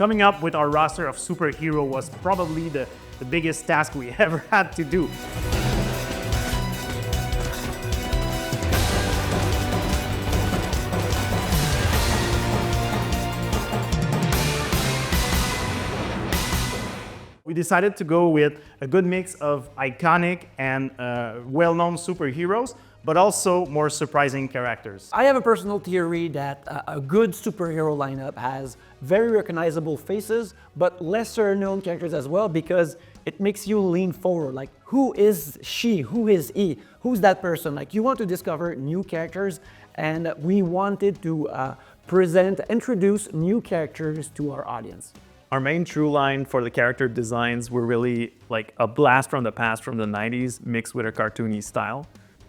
Coming up with our roster of superhero was probably the biggest task we ever had to do. We decided to go with a good mix of iconic and well-known superheroes, but also more surprising characters. I have a personal theory that a good superhero lineup has very recognizable faces, but lesser known characters as well, because it makes you lean forward. Like, who is she? Who is he? Who's that person? Like, you want to discover new characters, and we wanted to introduce new characters to our audience. Our main through line for the character designs were really like a blast from the past from the 90s mixed with a cartoony style.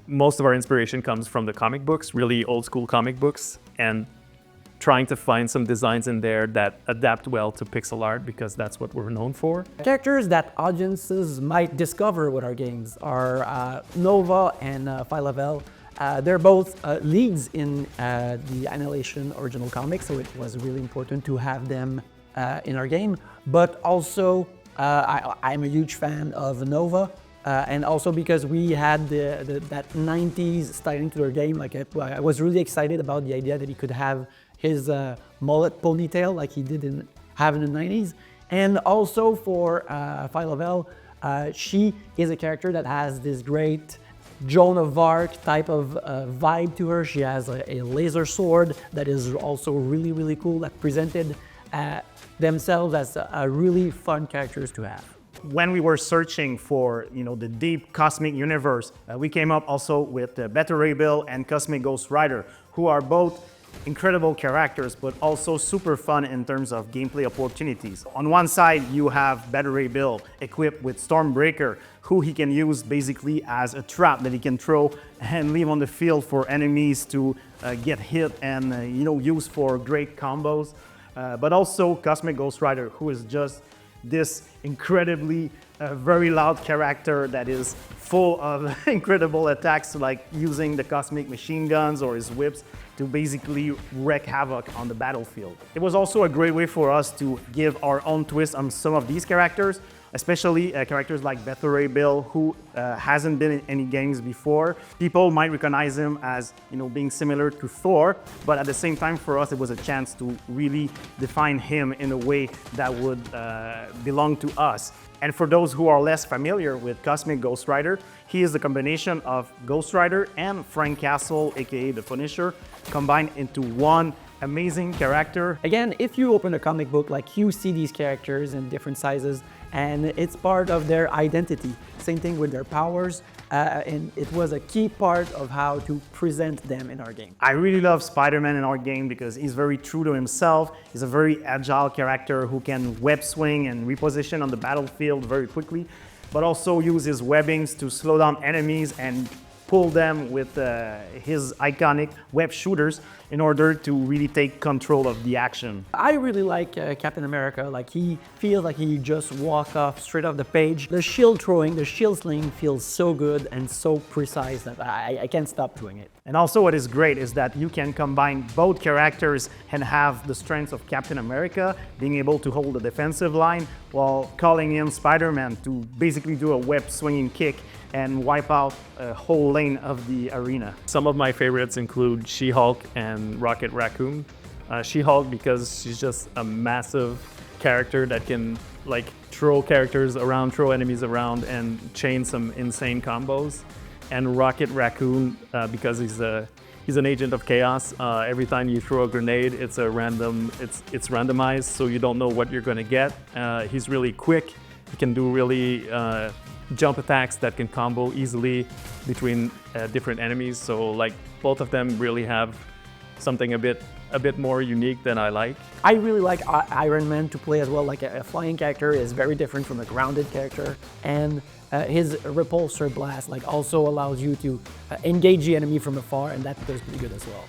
Most of our inspiration comes from the comic books, really old school comic books, and trying to find some designs in there that adapt well to pixel art, because that's what we're known for. Characters that audiences might discover with our games are Nova and Phyla-Vell. They're both leads in the Annihilation original comics, so it was really important to have them in our game. But also, I'm a huge fan of Nova, and also because we had that 90s styling to our game. Like, I was really excited about the idea that he could have his mullet ponytail like he did have in the 90s. And also for Phyla-Vell, she is a character that has this great Joan of Arc type of vibe to her. She has a laser sword that is also really, really cool, that presented themselves as a really fun characters to have. When we were searching for, the deep cosmic universe, we came up also with Beta Ray Bill and Cosmic Ghost Rider, who are both incredible characters, but also super fun in terms of gameplay opportunities. On one side, you have Beta Ray Bill equipped with Stormbreaker, who he can use basically as a trap that he can throw and leave on the field for enemies to get hit and use for great combos. But also Cosmic Ghost Rider, who is just this incredibly very loud character that is full of incredible attacks, like using the cosmic machine guns or his whips to basically wreak havoc on the battlefield. It was also a great way for us to give our own twist on some of these characters, especially characters like Beta Ray Bill, who hasn't been in any games before. People might recognize him as being similar to Thor, but at the same time for us it was a chance to really define him in a way that would belong to us. And for those who are less familiar with Cosmic Ghost Rider, he is a combination of Ghost Rider and Frank Castle, aka the Punisher, combined into one amazing character. Again, if you open a comic book, like, you see these characters in different sizes, and it's part of their identity. Same thing with their powers, and it was a key part of how to present them in our game. I really love Spider-Man in our game because he's very true to himself. He's a very agile character who can web swing and reposition on the battlefield very quickly, but also use his webbings to slow down enemies and pull them with his iconic web shooters in order to really take control of the action. I really like Captain America. Like, he feels like he just walked off straight off the page. The shield throwing, the shield sling feels so good and so precise that I can't stop doing it. And also what is great is that you can combine both characters and have the strengths of Captain America, being able to hold the defensive line while calling in Spider-Man to basically do a web swinging kick and wipe out a whole lane of the arena. Some of my favorites include She-Hulk and Rocket Raccoon. She-Hulk because she's just a massive character that can throw characters around, throw enemies around, and chain some insane combos. And Rocket Raccoon because he's an agent of chaos. Every time you throw a grenade, it's randomized, so you don't know what you're gonna get. He's really quick. He can do really jump attacks that can combo easily between different enemies. So both of them really have something a bit more unique than I like. I really like Iron Man to play as well. Like, a flying character is very different from a grounded character, and his repulsor blast also allows you to engage the enemy from afar, and that does pretty good as well.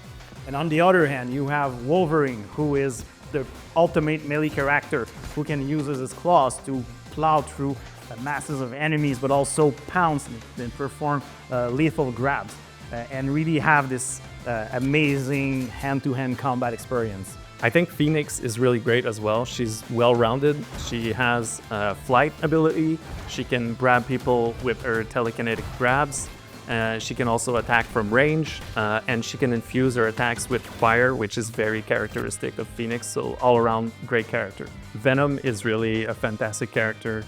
And on the other hand, you have Wolverine, who is the ultimate melee character who can use his claws to plow through masses of enemies, but also pounce and perform lethal grabs and really have this amazing hand-to-hand combat experience. I think Phoenix is really great as well. She's well-rounded. She has flight ability. She can grab people with her telekinetic grabs. She can also attack from range, and she can infuse her attacks with fire, which is very characteristic of Phoenix, so all-around great character. Venom is really a fantastic character.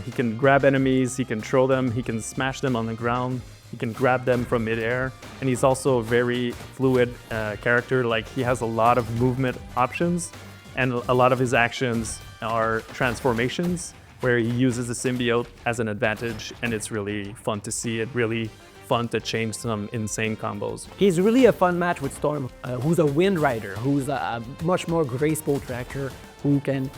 He can grab enemies, he can throw them, he can smash them on the ground, he can grab them from midair, and he's also a very fluid character. Like, he has a lot of movement options, and a lot of his actions are transformations, where he uses the symbiote as an advantage, and it's really fun to see it, really fun to change some insane combos. He's really a fun match with Storm, who's a Wind Rider, who's a much more graceful tractor, who can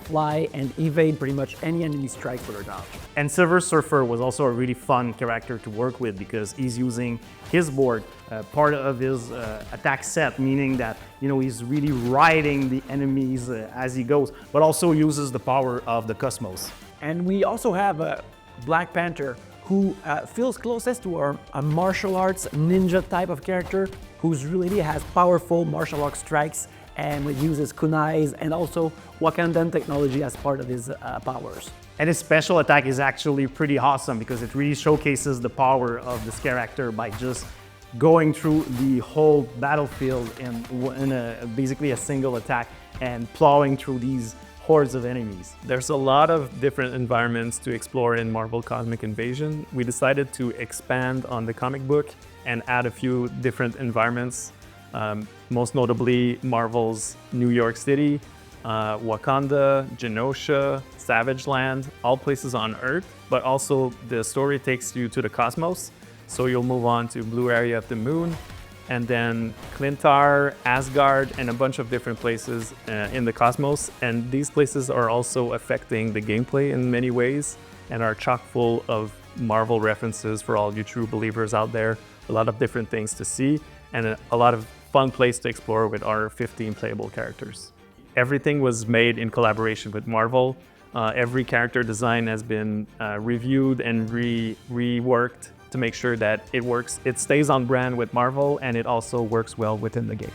fly and evade pretty much any enemy strike with her dodge. And Silver Surfer was also a really fun character to work with because he's using his board, part of his attack set, meaning that he's really riding the enemies as he goes, but also uses the power of the cosmos. And we also have Black Panther, who feels closest to a martial arts ninja type of character, who's really has powerful martial arts strikes and uses kunais and also Wakandan technology as part of his powers. And his special attack is actually pretty awesome because it really showcases the power of this character by just going through the whole battlefield in basically a single attack and plowing through these hordes of enemies. There's a lot of different environments to explore in Marvel Cosmic Invasion. We decided to expand on the comic book and add a few different environments, most notably Marvel's New York City, Wakanda, Genosha, Savage Land, all places on Earth, but also the story takes you to the cosmos. So you'll move on to Blue Area of the Moon, and then Clintar, Asgard, and a bunch of different places in the cosmos. And these places are also affecting the gameplay in many ways and are chock full of Marvel references for all you true believers out there. A lot of different things to see and a lot of fun place to explore with our 15 playable characters. Everything was made in collaboration with Marvel. Every character design has been reviewed and reworked to make sure that it works. It stays on brand with Marvel and it also works well within the game.